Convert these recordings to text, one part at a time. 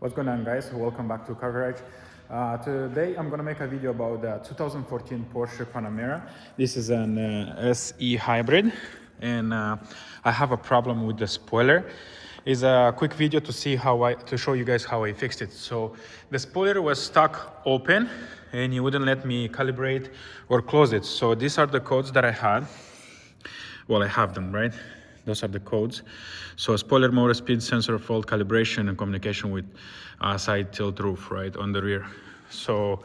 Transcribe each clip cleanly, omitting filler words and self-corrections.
What's going on, guys? Welcome back to Car Garage. Today I'm going to make a video about the 2014 Porsche Panamera. This is an SE hybrid, and I have a problem with the spoiler. It's a quick video to see to show you guys how I fixed it. So the spoiler was stuck open and he wouldn't let me calibrate or close it. So these are the codes that I had. Well, I have them, right? Those are the codes. So spoiler motor, speed sensor, fault, calibration, and communication with side tilt roof, right, on the rear. So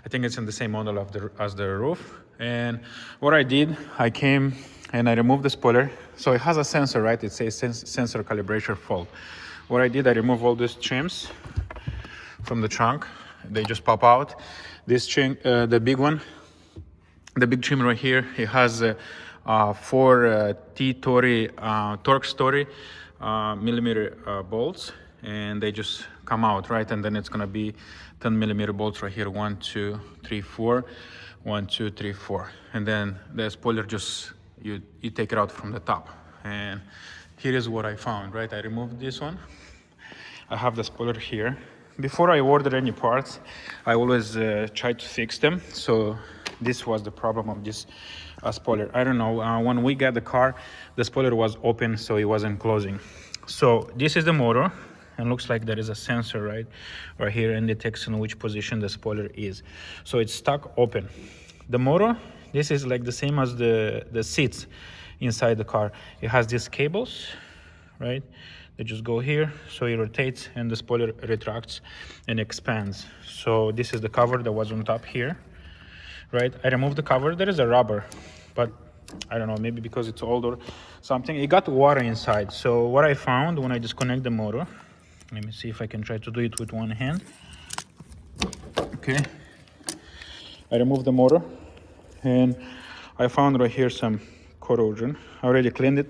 I think it's in the same model as the roof. And what I did, I came and I removed the spoiler. So it has a sensor, right? It says sensor calibration fault. What I did, I removed all these trims from the trunk. They just pop out. This trim, the big one, the big trim right here, it has 4 torque story millimeter bolts, and they just come out, right? And then it's gonna be 10 millimeter bolts right here, 1 2 3 4, 1 2 3 4, and then the spoiler just you take it out from the top. And here is what I found, right? I removed this one. I have the spoiler here. Before I order any parts, I always try to fix them. So this was the problem of this spoiler. I don't know, when we got the car, the spoiler was open, so it wasn't closing. So this is the motor, and looks like there is a sensor right here, and it takes in which position the spoiler is. So it's stuck open. The motor, this is like the same as the seats inside the car. It has these cables, right? They just go here, so it rotates and the spoiler retracts and expands. So this is the cover that was on top here, right? I removed the cover. There is a rubber, but I don't know, maybe because it's old or something, it got water inside. So what I found when I disconnect the motor, let me see if I can try to do it with one hand. Okay, I removed the motor and I found right here some corrosion. I already cleaned it,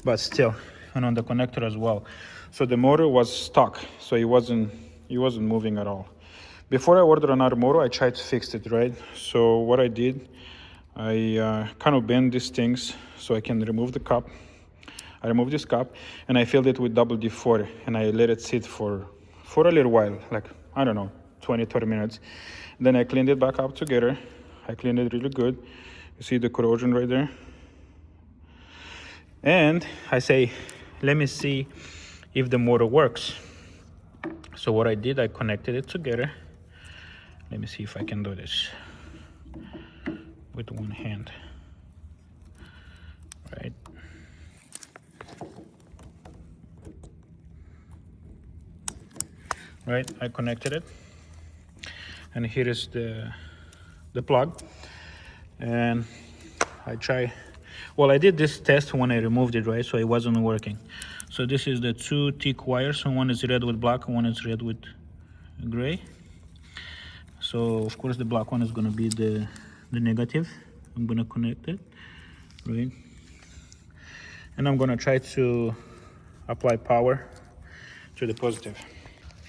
but still, and on the connector as well. So the motor was stuck, so it wasn't moving at all. Before I ordered another motor, I tried to fix it, right? So what I did, I kind of bent these things so I can remove the cup. I removed this cup and I filled it with WD-40 and I let it sit for a little while, like, I don't know, 20-30 minutes. Then I cleaned it back up together. I cleaned it really good. You see the corrosion right there? And I say, let me see if the motor works. So what I did, I connected it together. Let me see if I can do this with one hand, right? Right, I connected it, and here is the plug. And I try, well, I did this test when I removed it, right? So it wasn't working. So this is the 2 thick wires, and one is red with black, and one is red with gray. So of course the black one is going to be the negative. I'm going to connect it, right? And I'm going to try to apply power to the positive.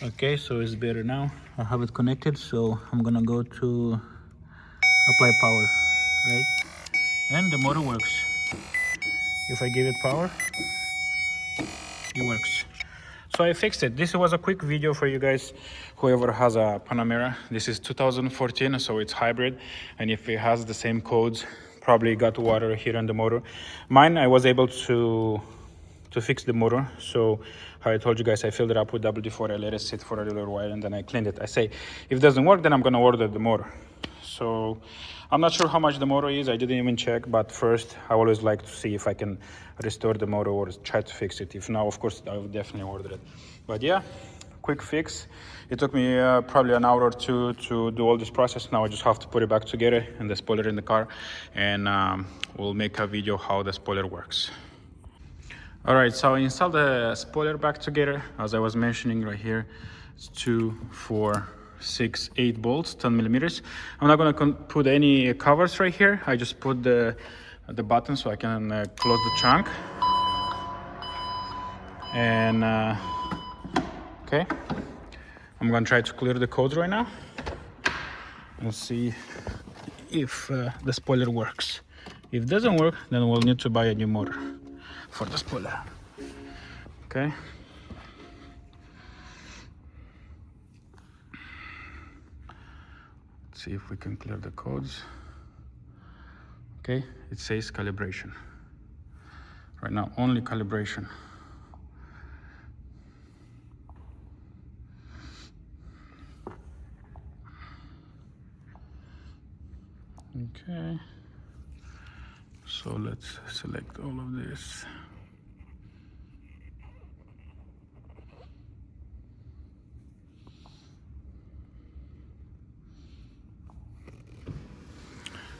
Okay, so it's better now. I have it connected, so I'm going to go to apply power, right? And the motor works. If I give it power, it works. So I fixed it. This was a quick video for you guys, whoever has a Panamera. This is 2014, so it's hybrid, and if it has the same codes, probably got water here on the motor. Mine, I was able to fix the motor. So how I told you guys, I filled it up with WD-40, I let it sit for a little while, and then I cleaned it. I say, if it doesn't work, then I'm gonna order the motor. So I'm not sure how much the motor is, I didn't even check, but first I always like to see if I can restore the motor or try to fix it. If not, of course, I will definitely order it. But yeah, quick fix. It took me probably an hour or two to do all this process. Now I just have to put it back together and the spoiler in the car, and we'll make a video how the spoiler works. All right, so I installed the spoiler back together. As I was mentioning right here, it's 2, 4, 6, 8 bolts, 10 millimeters. I'm not gonna put any covers right here. I just put the button so I can close the trunk. And okay, I'm gonna try to clear the codes right now and see if the spoiler works. If it doesn't work, then we'll need to buy a new motor for the spoiler. Okay. Let's see if we can clear the codes. Okay, it says calibration. Right now, only calibration. Okay, so let's select all of this.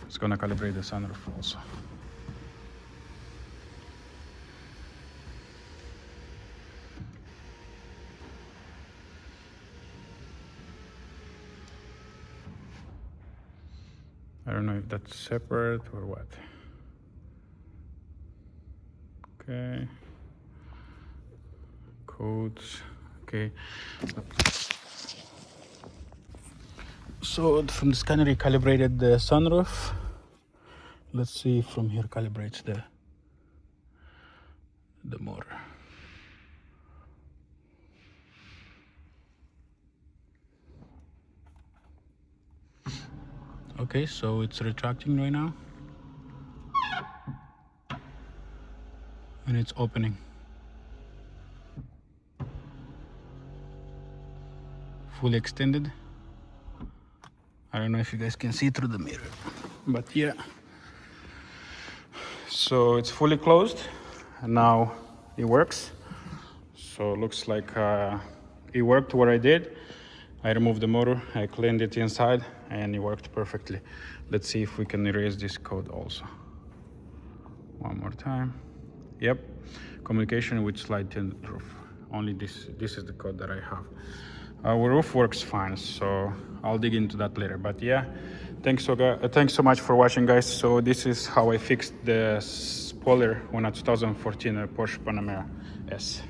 It's gonna calibrate the sunroof also. I don't know if that's separate or what. Okay. Codes. Okay. So from the scanner, it calibrated the sunroof. Let's see if from here calibrates the motor. Okay, so it's retracting right now. And it's opening. Fully extended. I don't know if you guys can see through the mirror, but yeah. So it's fully closed, and now it works. So it looks like it worked what I did. I removed the motor, I cleaned it inside, and it worked perfectly. Let's see if we can erase this code also. One more time. Yep, communication with slide tinted roof. Only this is the code that I have. Our roof works fine, so I'll dig into that later. But yeah, thanks so much for watching, guys. So this is how I fixed the spoiler on a 2014 Porsche Panamera S.